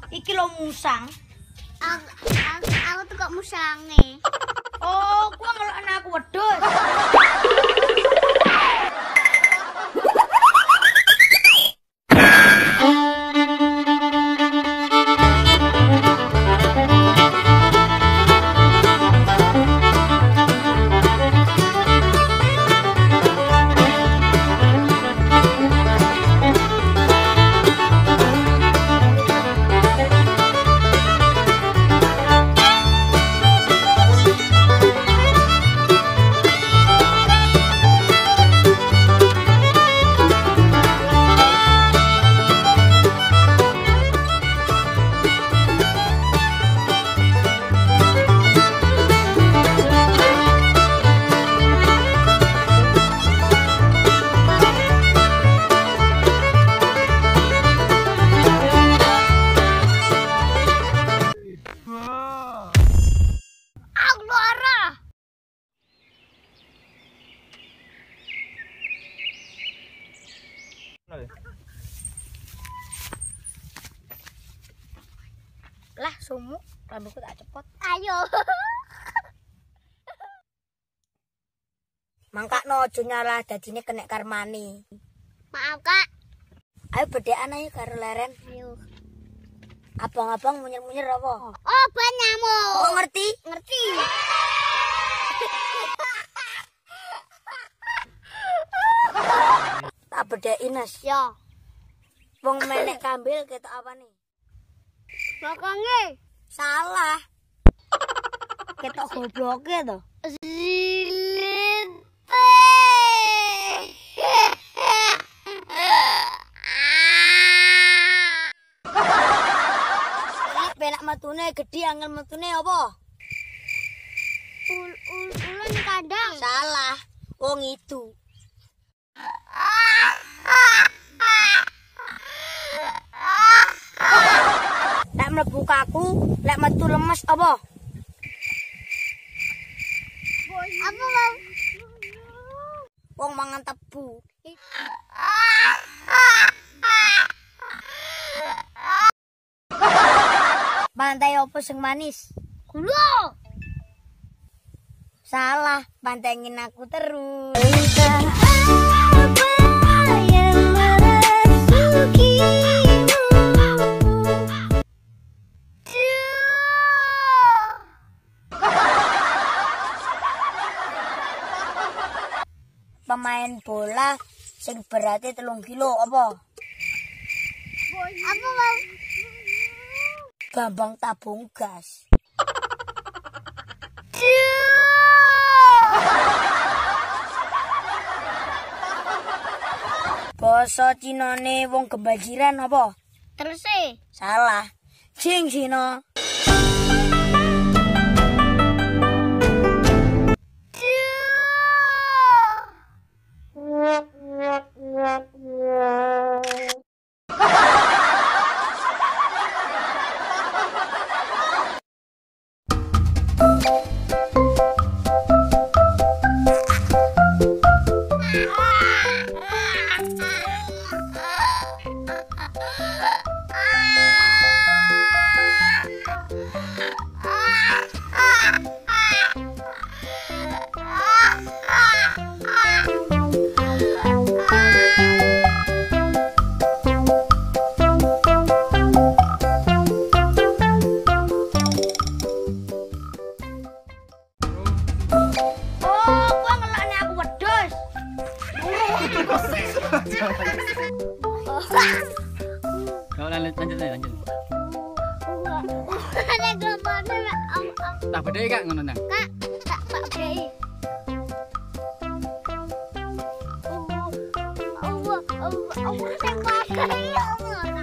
Iki lo musang. Aku tuh kok musange. Oh, gua ngelokno aku wedhus. Lah sumuk rambutku tak cepot. Ayo. Mangkakno aja nyalah dadine kenek karmani. Maaf, Kak. Ayo bedhekan ayo karo leren. Ayo. Abang-abang munyer-munyer apa? Oh, ban nyamuk. Oh ngerti? Ngerti. Tak bedhekin Nas. Yo. Wong menek kambil ketok apa nih? Belakangnya. Salah. Ketok gobloke to. Penak metune gedhi angel metune apa? Ulen kandang. Salah. Wong itu. Lek mlebu kaku, lek metu lemes apa? Apa, Bang? Wong mangan tebu. Bantai apa sing manis? Gula. Salah, bantengin aku terus. Pemain bola sing berarti 3 kilo apa? Apa, Bang? Bambang tabung gas. Basa Cinane wong gembajiran apa? Terus Salah. Jing Cina. Ada gambarnya Tak bedheki Kak ngono nang. Kak, tak bedheki. Allah, Allah, Allah, Allah, Allah, Allah,